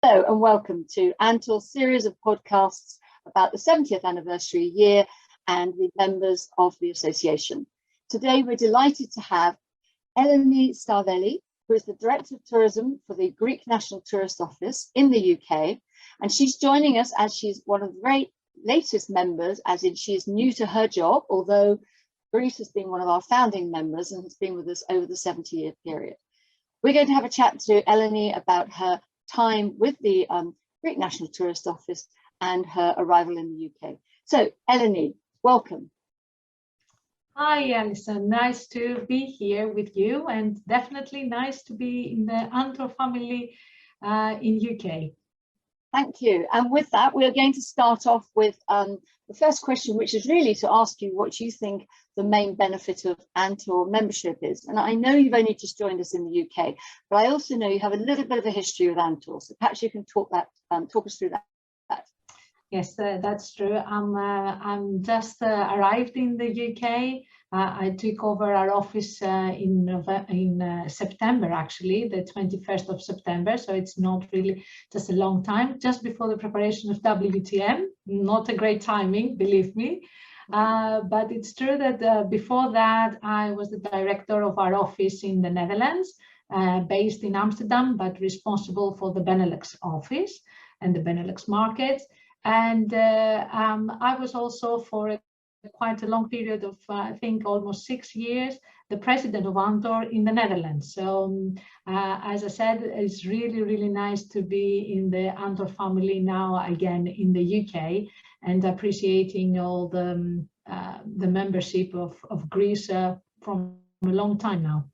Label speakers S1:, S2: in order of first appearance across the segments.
S1: Hello and welcome to ANTOR's series of podcasts about the 70th anniversary year and the members of the association. Today we're delighted to have Eleni Starvelli, who is the Director of Tourism for the Greek National Tourist Office in the UK, and she's joining us as she's one of the very latest members, as in she is new to her job, although Greece has been one of our founding members and has been with us over the 70-year period. We're going to have a chat to Eleni about her time with the Greek National Tourist Office and her arrival in the UK. So, Eleni, welcome.
S2: Hi, Alison. Nice to be here with you, and definitely nice to be in the ANTOR family in UK.
S1: Thank you. And with that, we're going to start off with the first question, which is really to ask you what you think the main benefit of ANTOR membership is. And I know you've only just joined us in the UK, but I also know you have a little bit of a history with ANTOR. So perhaps you can talk us through that.
S2: Yes, that's true. I'm just arrived in the UK. I took over our office in September, actually, the 21st of September. So it's not really just a long time, just before the preparation of WTM. Not a great timing, believe me. But it's true that before that, I was the director of our office in the Netherlands, based in Amsterdam, but responsible for the Benelux office and the Benelux markets. And I was also for quite a long period of, I think, almost 6 years, the president of ANTOR in the Netherlands. So, as I said, it's really, really nice to be in the ANTOR family now again in the UK, and appreciating all the membership of Greece from a long time now.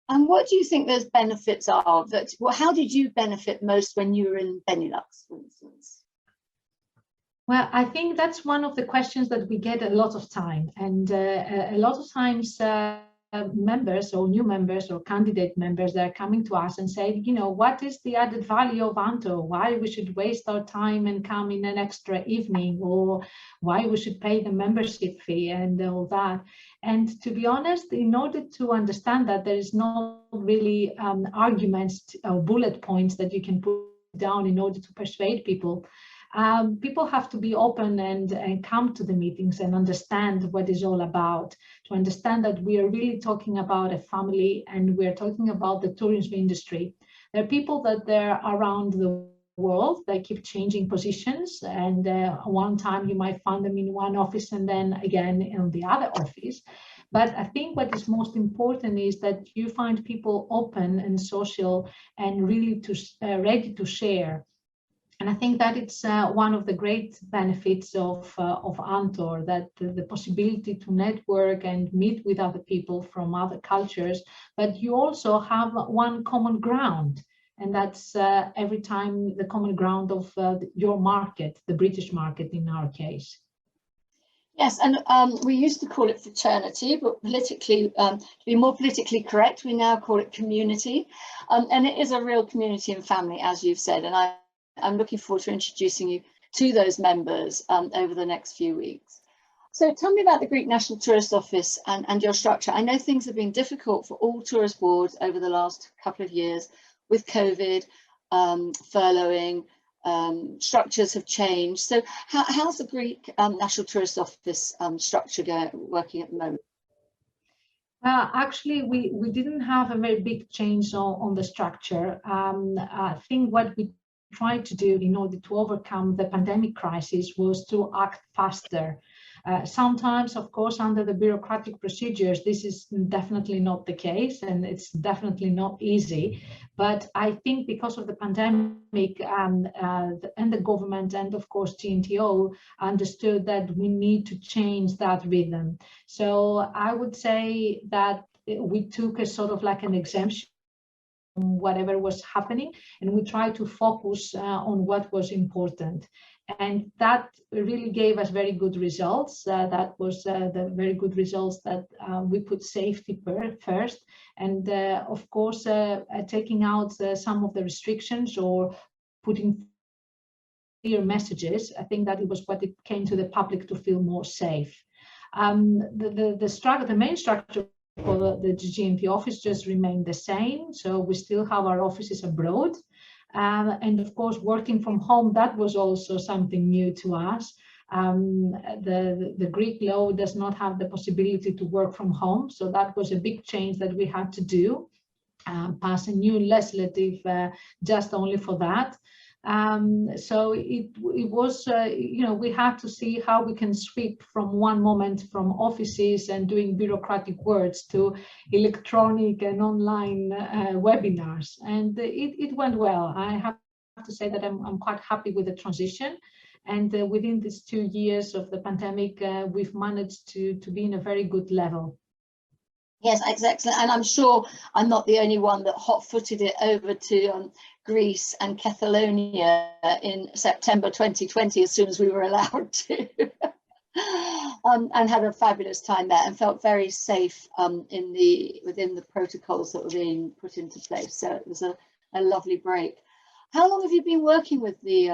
S1: And what do you think those benefits are? How did you benefit most when you were in Benelux, for instance?
S2: Well, I think that's one of the questions that we get a lot of time, and a lot of times members or new members or candidate members, they're coming to us and say, you know, what is the added value of ANTOR? Why we should waste our time and come in an extra evening, or why we should pay the membership fee and all that. And to be honest, in order to understand that, there is not really arguments or bullet points that you can put down in order to persuade people. People have to be open and come to the meetings and understand what it's all about, to understand that we are really talking about a family and we're talking about the tourism industry. There are people that they're around the world, they keep changing positions, and one time you might find them in one office and then again in the other office. But I think what is most important is that you find people open and social and really ready to share. And I think that it's one of the great benefits of ANTOR, that the possibility to network and meet with other people from other cultures, but you also have one common ground, and that's every time the common ground of your market, the British market in our case.
S1: Yes, and we used to call it fraternity, but politically, to be more politically correct, we now call it community. And it is a real community and family, as you've said, and I'm looking forward to introducing you to those members over the next few weeks. So tell me about the Greek National Tourist Office and your structure. I know things have been difficult for all tourist boards over the last couple of years with COVID, furloughing, structures have changed. So how's the Greek National Tourist Office structure working at the moment?
S2: Actually, we didn't have a very big change on the structure. I think what we tried to do in order to overcome the pandemic crisis was to act faster. Sometimes, of course, under the bureaucratic procedures, this is definitely not the case, and it's definitely not easy. But I think because of the pandemic and the government and, of course, GNTO understood that we need to change that rhythm. So I would say that we took a sort of like an exemption from whatever was happening, and we tried to focus on what was important. And that really gave us very good results. That was the very good results that we put safety first. And of course, taking out some of the restrictions or putting clear messages, I think that it was what it came to the public to feel more safe. The main structure for the GNP office just remained the same. So we still have our offices abroad. And of course, working from home, that was also something new to us. The Greek law does not have the possibility to work from home. So that was a big change that we had to do, pass a new legislative just only for that. So it was, we had to see how we can sweep from one moment from offices and doing bureaucratic words to electronic and online webinars. And it went well. I have to say that I'm quite happy with the transition. And within these 2 years of the pandemic, we've managed to be in a very good level.
S1: Yes, it's excellent. And I'm sure I'm not the only one that hot-footed it over to Greece and Catalonia in September 2020, as soon as we were allowed to, and had a fabulous time there and felt very safe within the protocols that were being put into place. So it was a lovely break. How long have you been working with the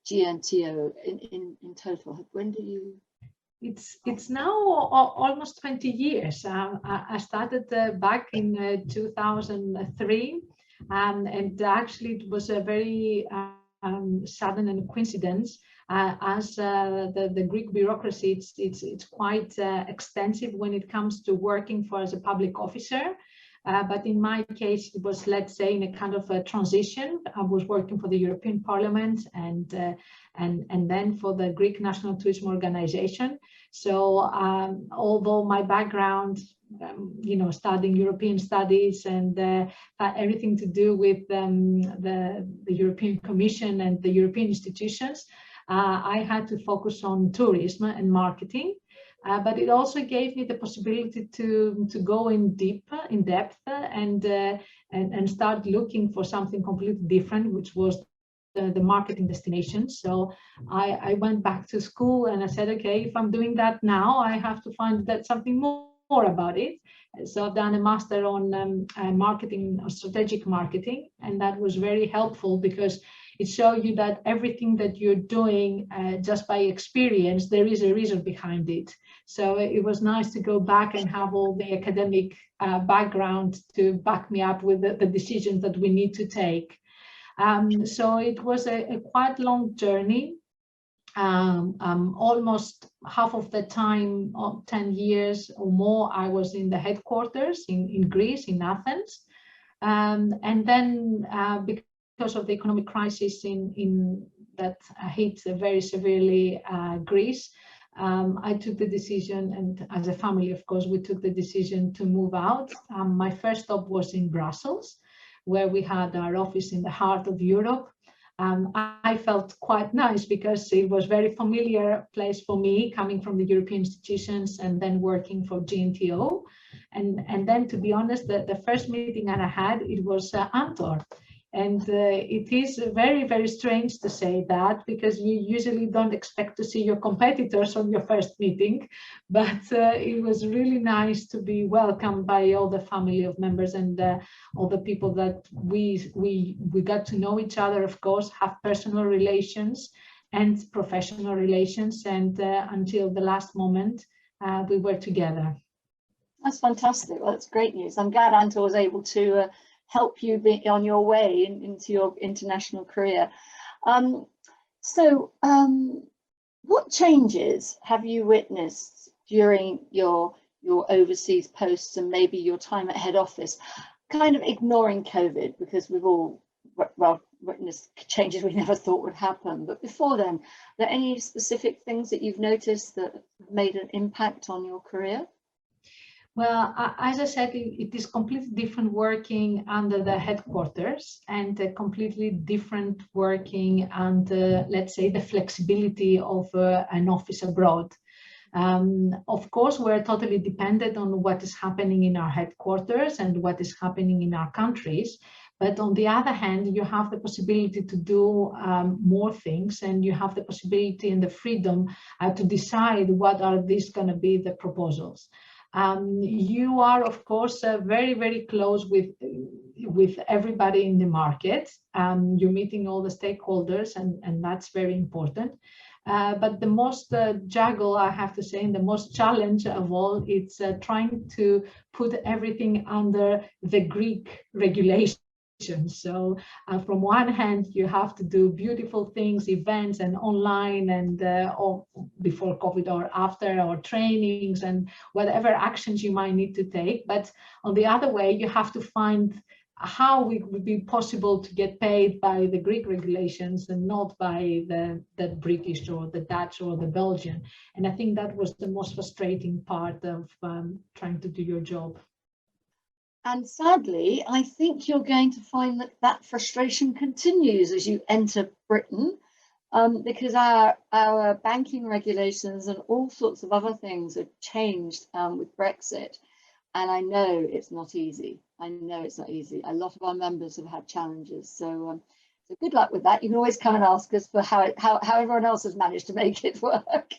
S1: GNTO in total? When do you?
S2: It's now almost 20 years. I started back in 2003, and actually it was a very sudden and coincidence. As the Greek bureaucracy, it's quite extensive when it comes to working as a public officer. But in my case, it was, let's say, in a kind of a transition. I was working for the European Parliament and then for the Greek National Tourism Organization. So although my background, studying European studies and everything to do with the European Commission and the European institutions, I had to focus on tourism and marketing. But it also gave me the possibility to go in depth and start looking for something completely different, which was the marketing destination. So I went back to school and I said, okay, if I'm doing that now, I have to find something more about it. So I've done a master on marketing, strategic marketing, and that was very helpful because it shows you that everything that you're doing just by experience, there is a reason behind it. So it was nice to go back and have all the academic background to back me up with the decisions that we need to take. So it was a quite long journey. Almost half of the time, 10 years or more, I was in the headquarters in Greece, in Athens. And then because of the economic crisis that hit very severely Greece, I took the decision, and as a family, of course, we took the decision to move out. My first stop was in Brussels, where we had our office in the heart of Europe. I felt quite nice because it was a very familiar place for me, coming from the European institutions and then working for GNTO. And then, to be honest, the first meeting that I had, it was ANTOR. And it is very, very strange to say that, because you usually don't expect to see your competitors on your first meeting. But it was really nice to be welcomed by all the family of members and all the people that we got to know each other, of course, have personal relations and professional relations. And until the last moment, we were together.
S1: That's fantastic. Well, that's great news. I'm glad ANTOR was able to help you be on your way into your international career. What changes have you witnessed during your overseas posts and maybe your time at head office, kind of ignoring COVID, because we've all witnessed changes we never thought would happen? But before then, are there any specific things that you've noticed that have made an impact on your career?
S2: Well, as I said, it is completely different working under the headquarters and completely different working under, let's say, the flexibility of an office abroad. Of course, we're totally dependent on what is happening in our headquarters and what is happening in our countries. But on the other hand, you have the possibility to do more things, and you have the possibility and the freedom to decide what are these going to be the proposals. You are, of course, very, very close with everybody in the market. You're meeting all the stakeholders, and that's very important. But the most juggle, I have to say, and the most challenge of all, it's trying to put everything under the Greek regulations. So from one hand, you have to do beautiful things, events and online and or before COVID or after, or trainings and whatever actions you might need to take. But on the other way, you have to find how it would be possible to get paid by the Greek regulations and not by the British or the Dutch or the Belgian. And I think that was the most frustrating part of trying to do your job.
S1: And sadly, I think you're going to find that that frustration continues as you enter Britain, because our banking regulations and all sorts of other things have changed with Brexit. And I know it's not easy. I know it's not easy. A lot of our members have had challenges. So, so good luck with that. You can always come and ask us for how everyone else has managed to make it work.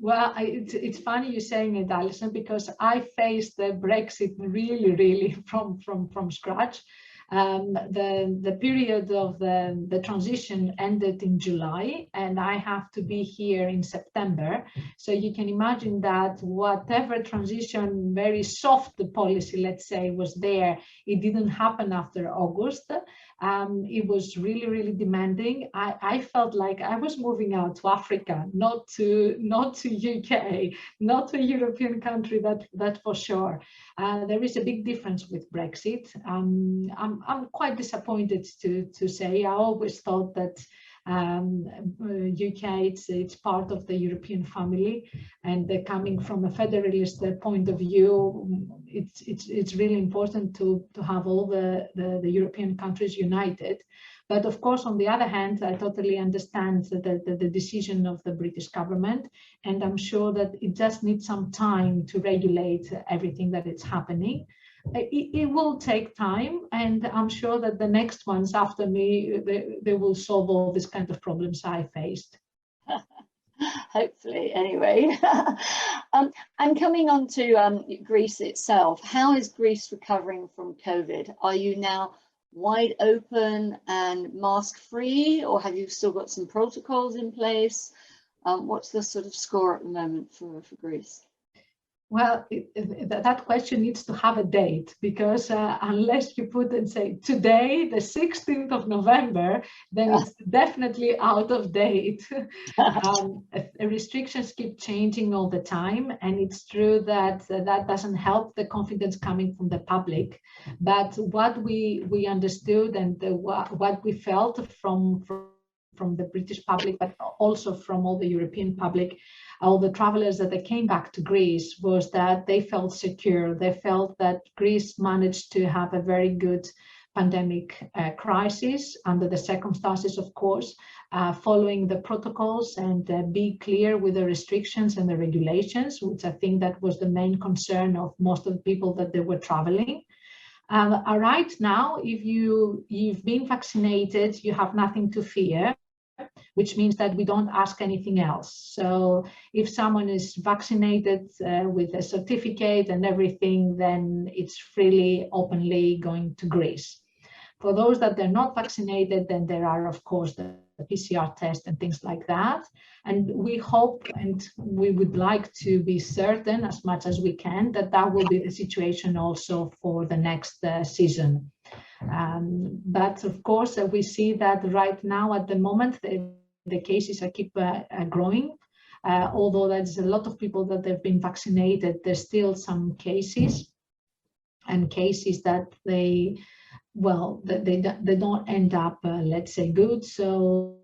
S2: Well, it's funny you saying it, Alison, because I faced the Brexit really from scratch. The period of the transition ended in July, and I have to be here in September. So you can imagine that whatever transition, very soft policy, let's say, was there, it didn't happen after August. It was really demanding. I felt like I was moving out to Africa, not to UK, not to a European country, that for sure. There is a big difference with Brexit. I'm quite disappointed to say. I always thought that UK, it's part of the European family, and coming from a federalist point of view, it's really important to have all the European countries united. But of course, on the other hand, I totally understand the decision of the British government, and I'm sure that it just needs some time to regulate everything that is happening. It will take time, and I'm sure that the next ones after me, they will solve all these kind of problems I faced.
S1: Hopefully, anyway. And coming on to Greece itself, how is Greece recovering from COVID? Are you now wide open and mask free, or have you still got some protocols in place? What's the sort of score at the moment for Greece?
S2: Well, that question needs to have a date, because unless you put and say today, the 16th of November, then it's definitely out of date. Restrictions keep changing all the time, and it's true that that doesn't help the confidence coming from the public. But what we understood and what we felt from the British public, but also from all the European public, all the travelers that they came back to Greece, was that they felt secure. They felt that Greece managed to have a very good pandemic crisis under the circumstances, of course, following the protocols and be clear with the restrictions and the regulations, which I think that was the main concern of most of the people that they were traveling. Right now, if you've been vaccinated, you have nothing to fear, which means that we don't ask anything else. So if someone is vaccinated with a certificate and everything, then it's freely, openly going to Greece. For those that they're not vaccinated, then there are, of course, the PCR test and things like that. And we hope, and we would like to be certain as much as we can, that that will be the situation also for the next season. But of course, we see that right now at the moment, the cases keep growing. Although there's a lot of people that have been vaccinated, there's still some cases, and cases that they don't end up, let's say, good. So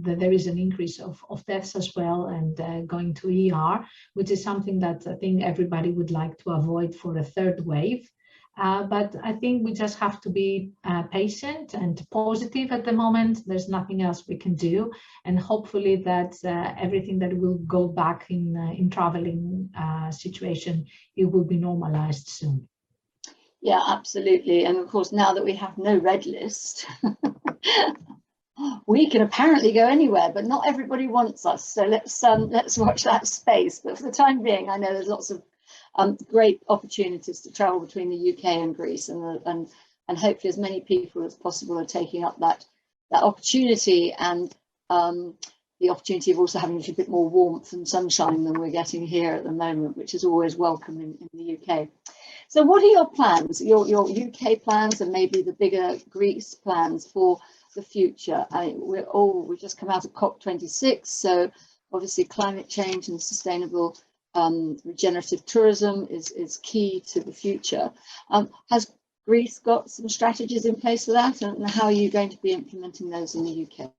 S2: there is an increase of deaths as well, and going to ER, which is something that I think everybody would like to avoid for a third wave. But I think we just have to be patient and positive at the moment. There's nothing else we can do, and hopefully that everything that will go back in traveling situation, it will be normalized soon.
S1: Yeah, absolutely. And of course, now that we have no red list, we can apparently go anywhere, but not everybody wants us. So let's watch that space. But for the time being, I know there's lots of great opportunities to travel between the UK and Greece, and hopefully as many people as possible are taking up that opportunity, and the opportunity of also having a little bit more warmth and sunshine than we're getting here at the moment, which is always welcome in the UK. So what are your plans, your UK plans and maybe the bigger Greece plans for the future? We've just come out of COP26, so obviously climate change and sustainable regenerative tourism is key to the future. Has Greece got some strategies in place for that, and how are you going to be implementing those in the UK?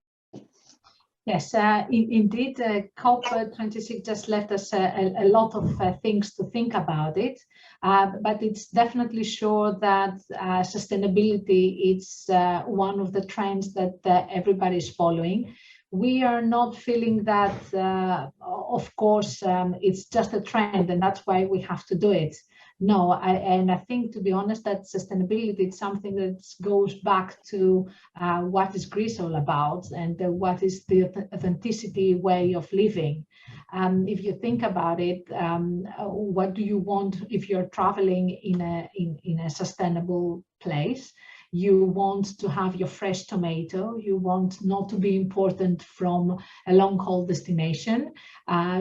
S2: Yes, indeed, COP26 just left us a lot of things to think about it, but it's definitely sure that sustainability is one of the trends that everybody is following. We are not feeling that, of course, it's just a trend and that's why we have to do it. No, I think, to be honest, that sustainability is something that goes back to what is Greece all about, and what is the authenticity way of living. If you think about it, what do you want if you're traveling in a sustainable place? You want to have your fresh tomato. You want not to be important from a long haul destination.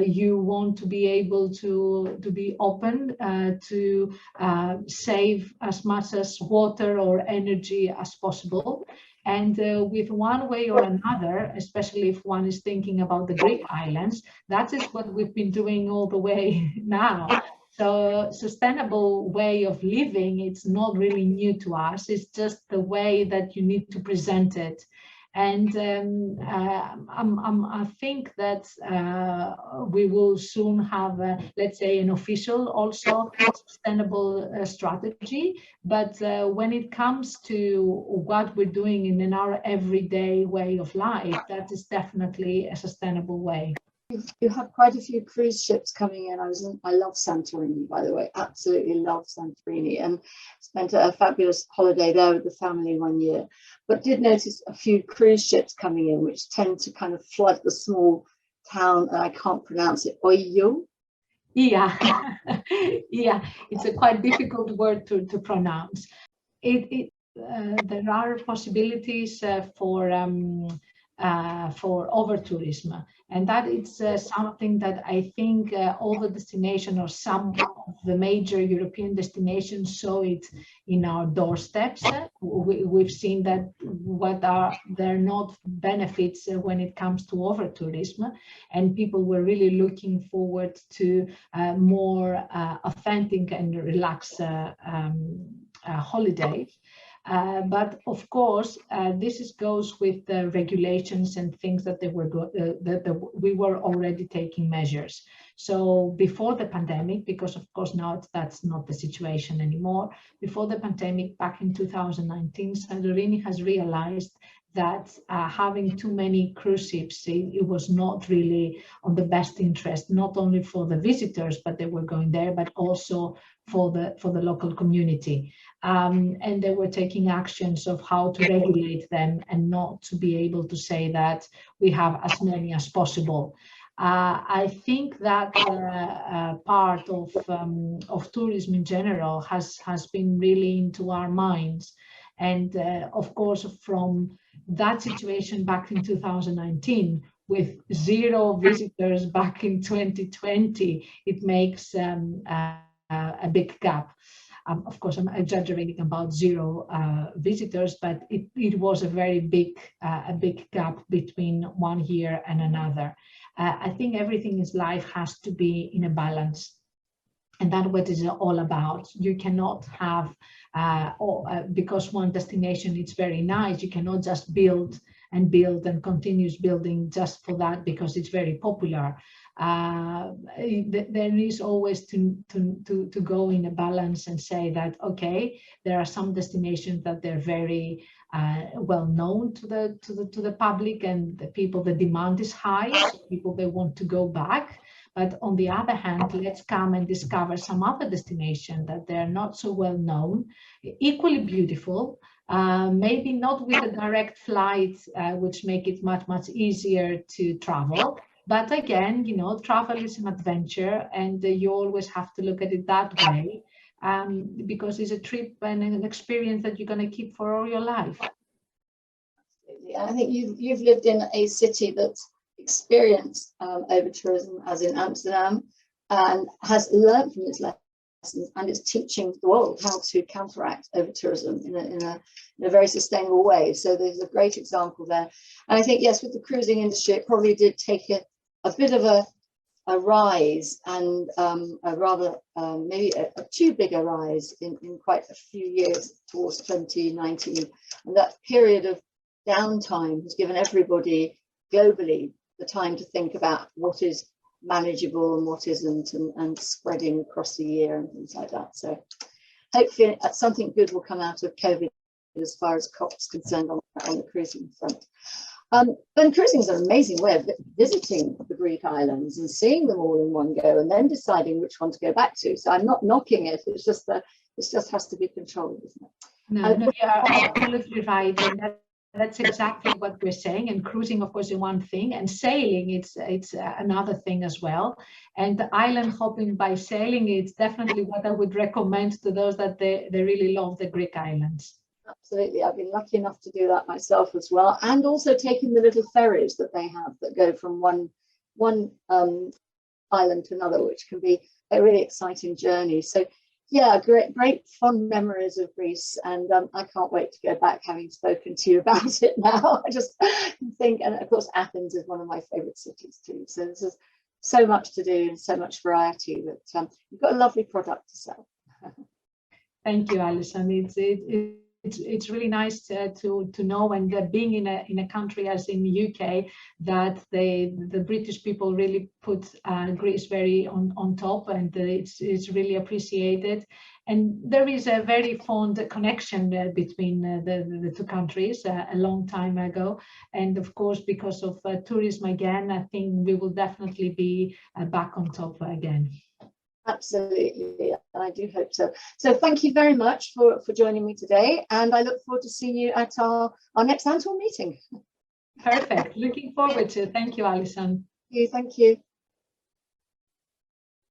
S2: You want to be able to be open to save as much as water or energy as possible. And with one way or another, especially if one is thinking about the Greek islands, that is what we've been doing all the way now. So sustainable way of living, it's not really new to us. It's just the way that you need to present it. And I think that we will soon have, let's say, an official also sustainable strategy. But when it comes to what we're doing in our everyday way of life, that is definitely a sustainable way.
S1: You have quite a few cruise ships coming in. I love Santorini, by the way, absolutely love Santorini, and spent a fabulous holiday there with the family one year. But did notice a few cruise ships coming in, which tend to kind of flood the small town, and I can't pronounce it, Oyo.
S2: Yeah, yeah, it's a quite difficult word to pronounce. There are possibilities for over tourism, and that is something that I think all the destinations, or some of the major European destinations, saw it in our doorsteps. We've seen that there are not benefits when it comes to over tourism, and people were really looking forward to more authentic and relaxed holidays. But of course, this goes with the regulations and things that we were already taking measures. So before the pandemic, because of course now that's not the situation anymore, before the pandemic, back in 2019, Santorini has realized that having too many cruise ships, it was not really on the best interest, not only for the visitors, but they were going there, but also for the local community. And they were taking actions of how to regulate them and not to be able to say that we have as many as possible. I think that part of tourism in general has been really into our minds. And of course, from that situation back in 2019, with 0 visitors back in 2020, it makes a big gap. Of course, I'm exaggerating about 0 visitors, but it was a very big gap between one year and another. I think everything in life has to be in a balance. And that's what it's all about. You cannot have, because one destination is very nice, you cannot just build and continues building just for that because it's very popular. There is always to go in a balance and say that, okay, there are some destinations that they're very well known to the public, and the people, the demand is high, so people, they want to go back. But on the other hand, let's come and discover some other destination that they're not so well known, equally beautiful, maybe not with a direct flight, which make it much easier to travel. But again, you know, travel is an adventure, and you always have to look at it that way, because it's a trip and an experience that you're going to keep for all your life.
S1: Absolutely. I think you've lived in a city that's experienced over tourism, as in Amsterdam, and has learned from its and it's teaching the world how to counteract over-tourism in a very sustainable way. So there's a great example there. And I think, yes, with the cruising industry, it probably did take a bit of a rise, and a rather maybe a too big a rise in quite a few years towards 2019. And that period of downtime has given everybody globally the time to think about what is manageable and what isn't, and spreading across the year and things like that. So hopefully something good will come out of COVID as far as COP's concerned on the cruising front. And cruising is an amazing way of visiting the Greek islands and seeing them all in one go, and then deciding which one to go back to. So I'm not knocking it. It's just that it just has to be controlled, isn't it?
S2: No, you're absolutely right. And that's exactly what we're saying. And cruising, of course, is one thing, and sailing, it's another thing as well. And the island hopping by sailing, it's definitely what I would recommend to those that they really love the Greek islands.
S1: Absolutely. I've been lucky enough to do that myself as well, and also taking the little ferries that they have that go from one island to another, which can be a really exciting journey. So yeah, great fond memories of Greece, and I can't wait to go back, having spoken to you about it now. I just think, and of course Athens is one of my favorite cities too, so there's so much to do and so much variety that you've got a lovely product to sell.
S2: Thank you, Alison. It's really nice to know, and being in a country as in the UK, that the British people really put Greece very on top, and it's really appreciated. And there is a very fond connection between the two countries a long time ago. And of course, because of tourism again, I think we will definitely be back on top again.
S1: Absolutely, I do hope so. So thank you very much for joining me today, and I look forward to seeing you at our next ANTOR meeting.
S2: Perfect. Looking forward to it. Thank you, Alison.
S1: Thank you.